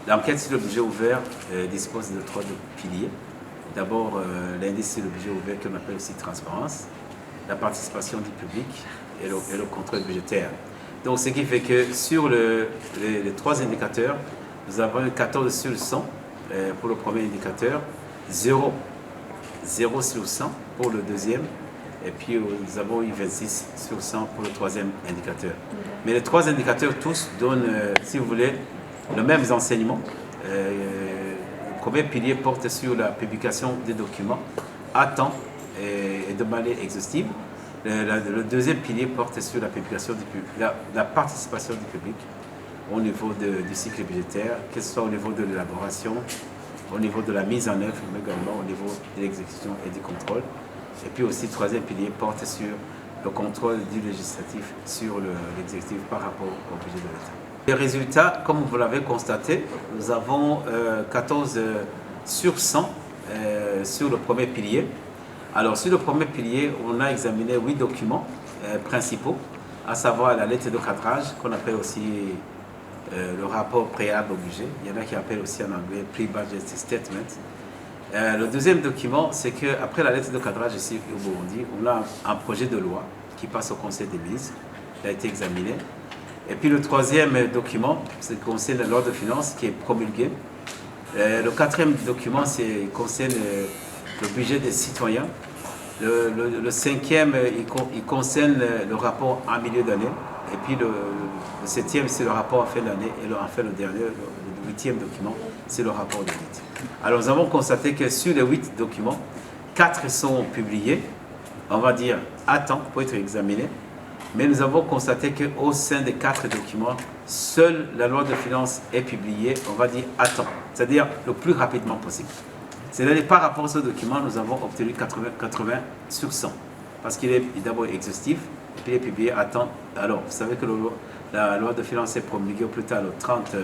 L'enquête sur le budget ouvert dispose de trois piliers. D'abord, l'indice sur le budget ouvert qu'on appelle aussi transparence, la participation du public et le contrôle budgétaire. Donc, ce qui fait que sur les trois indicateurs, nous avons 14 sur 100 pour le premier indicateur, 0 sur 100 pour le deuxième, et puis nous avons eu 26 sur 100 pour le troisième indicateur. Mais les trois indicateurs tous donnent, si vous voulez, le même enseignement. Le premier pilier porte sur la publication des documents à temps et de manière exhaustive. Le deuxième pilier porte sur la publication du public, la participation du public au niveau du cycle budgétaire, que ce soit au niveau de l'élaboration, au niveau de la mise en œuvre, mais également au niveau de l'exécution et du contrôle. Et puis aussi, le troisième pilier porte sur le contrôle du législatif sur l'exécutif par rapport au budget de l'État. Les résultats, comme vous l'avez constaté, nous avons 14 sur 100 sur le premier pilier. Alors, sur le premier pilier, on a examiné 8 documents principaux, à savoir la lettre de cadrage, qu'on appelle aussi le rapport préalable au budget. Il y en a qui appellent aussi en anglais Pre-Budget Statement. Le deuxième document, c'est qu'après la lettre de cadrage ici au Burundi, on a un projet de loi qui passe au Conseil des ministres, qui a été examiné. Et puis le troisième document, c'est le Conseil de l'ordre de finances qui est promulgué. Le quatrième document, c'est concerne le budget des citoyens. Le cinquième, il concerne le rapport en milieu d'année. Et puis le septième, c'est le rapport en fin d'année. Et enfin, le dernier, le huitième document, c'est le rapport d'audit. Alors, nous avons constaté que sur les 8 documents, 4 sont publiés, on va dire à temps pour être examinés. Mais nous avons constaté qu'au sein des 4 documents, seule la loi de finances est publiée, on va dire à temps, c'est-à-dire le plus rapidement possible. C'est-à-dire par rapport à ce document, nous avons obtenu 80 sur 100, parce qu'il est d'abord exhaustif, et puis il est publié à temps. Alors, vous savez que la loi de finances est promulguée au plus tard le 30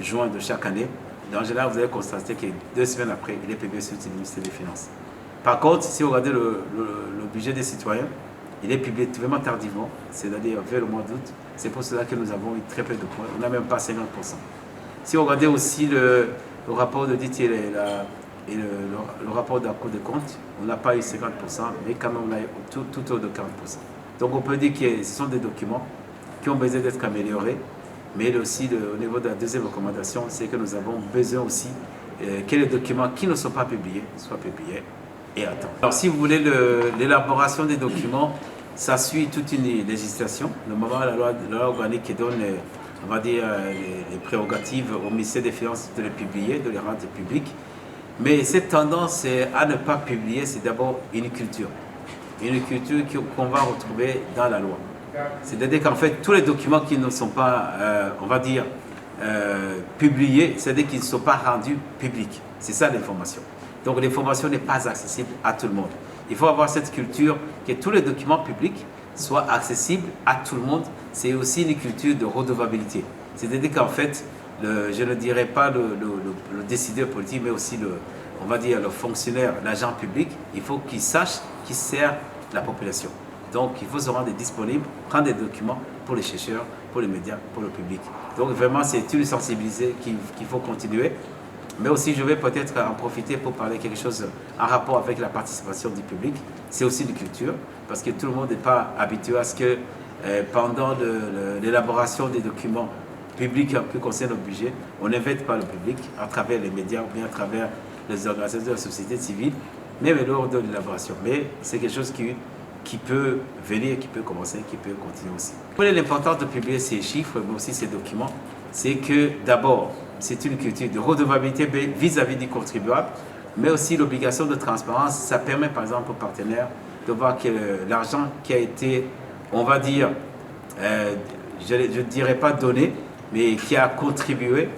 juin de chaque année. En général, vous allez constater que 2 semaines après, il est publié sur le ministère des Finances. Par contre, si vous regardez le budget des citoyens, il est publié vraiment tardivement, c'est-à-dire vers le mois d'août. C'est pour cela que nous avons eu très peu de points. On n'a même pas 50%. Si vous regardez aussi le rapport d'audit et le rapport de la Cour des comptes, on n'a pas eu 50%, mais quand même on a eu tout autour de 40%. Donc on peut dire que ce sont des documents qui ont besoin d'être améliorés, mais aussi au niveau de la deuxième recommandation, c'est que nous avons besoin aussi que les documents qui ne sont pas publiés soient publiés et à temps. Alors si vous voulez l'élaboration des documents, ça suit toute une législation. Normalement, la loi organique qui donne, on va dire, les prérogatives au ministère des Finances de les publier, de les rendre publics. Mais cette tendance à ne pas publier, c'est d'abord une culture. Une culture qu'on va retrouver dans la loi. C'est-à-dire qu'en fait, tous les documents qui ne sont pas, on va dire, publiés, c'est-à-dire qu'ils ne sont pas rendus publics. C'est ça l'information. Donc l'information n'est pas accessible à tout le monde. Il faut avoir cette culture que tous les documents publics soient accessibles à tout le monde. C'est aussi une culture de redevabilité. C'est-à-dire qu'en fait, je ne dirais pas le décideur politique, mais aussi on va dire le fonctionnaire, l'agent public, il faut qu'il sache qui sert la population. Donc il faut se rendre disponible, prendre des documents pour les chercheurs, pour les médias, pour le public. Donc vraiment, c'est une sensibilité qu'il faut continuer. Mais aussi, je vais peut-être en profiter pour parler quelque chose en rapport avec la participation du public. C'est aussi une culture, parce que tout le monde n'est pas habitué à ce que pendant l'élaboration des documents publics qui concernent le budget, on n'invite pas le public à travers les médias ou bien à travers les organisations de la société civile, même lors de l'élaboration. Mais c'est quelque chose qui peut venir, qui peut commencer, qui peut continuer aussi. L'importance de publier ces chiffres, mais aussi ces documents, c'est que d'abord, c'est une culture de redevabilité vis-à-vis du contribuable, mais aussi l'obligation de transparence. Ça permet par exemple aux partenaires de voir que l'argent qui a été, on va dire, je ne dirais pas donné, mais qui a contribué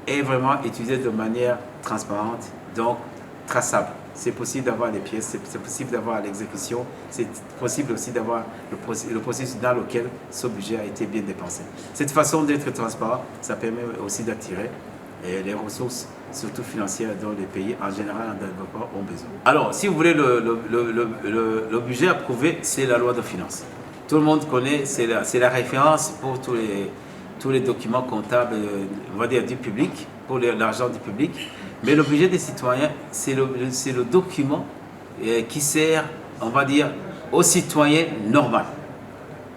est vraiment utilisé de manière transparente, donc traçable. C'est possible d'avoir les pièces, c'est possible d'avoir l'exécution, c'est possible aussi d'avoir le processus dans lequel ce budget a été bien dépensé. Cette façon d'être transparent, ça permet aussi d'attirer les ressources, surtout financières, dont les pays en général en développement ont besoin. Alors, si vous voulez, le budget approuvé, c'est la loi de finances. Tout le monde connaît, c'est la référence pour tous tous les documents comptables, on va dire, du public, pour l'argent du public. Mais le budget des citoyens, c'est le document qui sert, on va dire, au citoyen normal.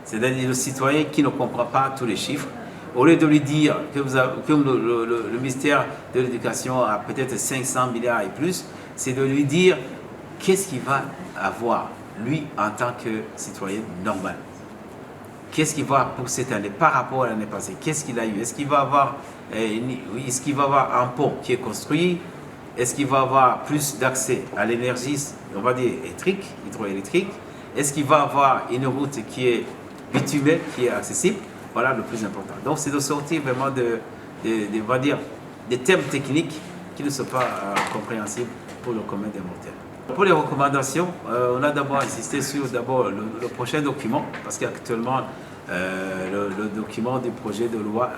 C'est-à-dire le citoyen qui ne comprend pas tous les chiffres. Au lieu de lui dire que le ministère de l'Éducation a peut-être 500 milliards et plus, c'est de lui dire qu'est-ce qu'il va avoir, lui, en tant que citoyen normal. Qu'est-ce qu'il va avoir pour cette année par rapport à l'année passée? Qu'est-ce qu'il a eu? Est-ce qu'il va avoir un pont qui est construit? Est-ce qu'il va avoir plus d'accès à l'énergie, on va dire électrique, hydroélectrique? Est-ce qu'il va avoir une route qui est bitumée, qui est accessible? Voilà le plus important. Donc c'est de sortir vraiment on va dire, des thèmes techniques qui ne sont pas compréhensibles pour le commun des mortels. Pour les recommandations, on a d'abord insisté sur le prochain document, parce qu'actuellement, le document du projet de loi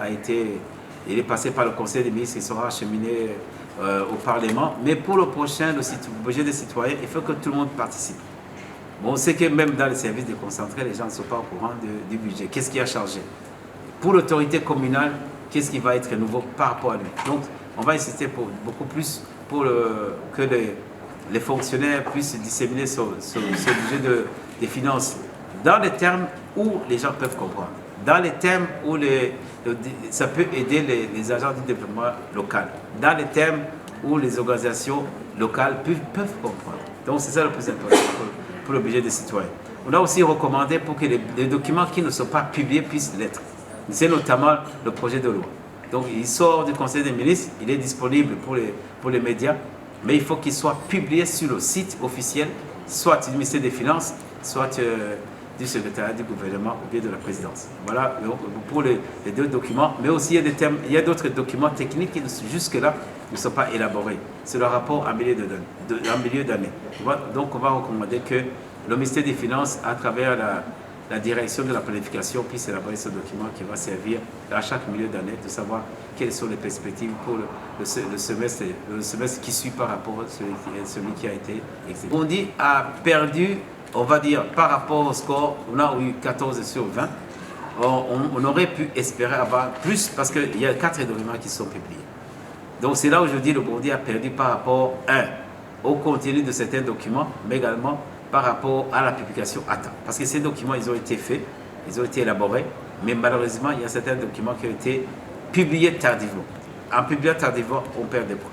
il est passé par le Conseil des ministres, il sera acheminé au Parlement. Mais pour le prochain, le budget des citoyens, il faut que tout le monde participe. Bon, on sait que même dans les services déconcentrés, les gens ne sont pas au courant du budget. Qu'est-ce qui a changé? Pour l'autorité communale, qu'est-ce qui va être nouveau par rapport à lui? Donc, on va insister beaucoup plus pour que les fonctionnaires puissent disséminer ce budget des finances dans les termes où les gens peuvent comprendre, dans les termes où ça peut aider les agents du développement local, dans les termes où les organisations locales peuvent comprendre. Donc c'est ça le plus important pour le budget des citoyens. On a aussi recommandé pour que les documents qui ne sont pas publiés puissent l'être. C'est notamment le projet de loi. Donc il sort du Conseil des ministres, il est disponible pour les médias, mais il faut qu'il soit publié sur le site officiel, soit du ministère des Finances, soit du secrétariat du gouvernement ou bien de la présidence. Voilà pour les deux documents, mais aussi il y a d'autres documents techniques qui jusque-là ne sont pas élaborés. C'est le rapport en milieu d'année. Donc on va recommander que le ministère des Finances, à travers la direction de la planification, puisse élaborer ce document qui va servir à chaque milieu d'année de savoir quelles sont les perspectives pour le semestre qui suit par rapport à celui qui a été exécuté. Burundi a perdu, on va dire, par rapport au score, on a eu 14 sur 20. On aurait pu espérer avoir plus parce qu'il y a 4 documents qui sont publiés. Donc c'est là où je dis que le Burundi a perdu par rapport, au contenu de certains documents, mais également par rapport à la publication à temps. Parce que ces documents, ils ont été faits, ils ont été élaborés, mais malheureusement, il y a certains documents qui ont été publiés tardivement. En publiant tardivement, on perd des points.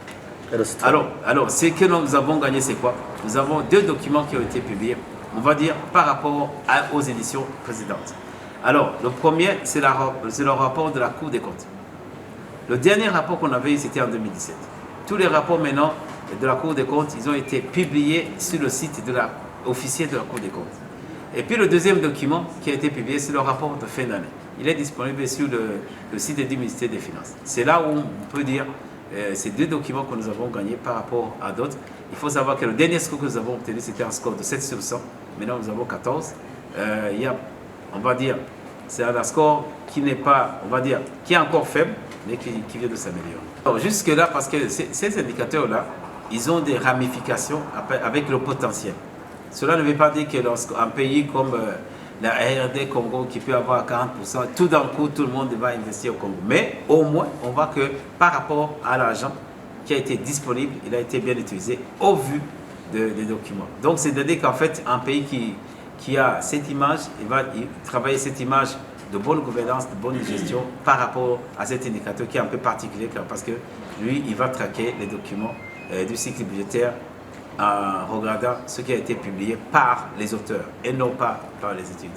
Alors ce que nous avons gagné, c'est quoi? Nous avons 2 documents qui ont été publiés, on va dire, par rapport aux éditions précédentes. Alors, le premier, c'est le rapport de la Cour des comptes. Le dernier rapport qu'on avait eu, c'était en 2017. Tous les rapports maintenant de la Cour des comptes, ils ont été publiés sur le site officiel de la Cour des comptes. Et puis le deuxième document qui a été publié, c'est le rapport de fin d'année. Il est disponible sur le site du ministère des Finances. C'est là où on peut dire ces 2 documents que nous avons gagnés par rapport à d'autres. Il faut savoir que le dernier score que nous avons obtenu, c'était un score de 7 sur 100. Maintenant, nous avons 14. On va dire, c'est un score qui n'est pas, on va dire, qui est encore faible, mais qui vient de s'améliorer. Jusque-là, parce que ces indicateurs-là, ils ont des ramifications avec le potentiel. Cela ne veut pas dire qu'un pays comme la RD Congo, qui peut avoir 40%, tout d'un coup, tout le monde va investir au Congo. Mais au moins, on voit que par rapport à l'argent qui a été disponible, il a été bien utilisé au vu des documents. Donc, c'est-à-dire qu'en fait, un pays qui a cette image, il va travailler cette image de bonne gouvernance, de bonne gestion par rapport à cet indicateur qui est un peu particulier parce que lui, il va traquer les documents du cycle budgétaire en regardant ce qui a été publié par les auteurs et non pas par les étudiants.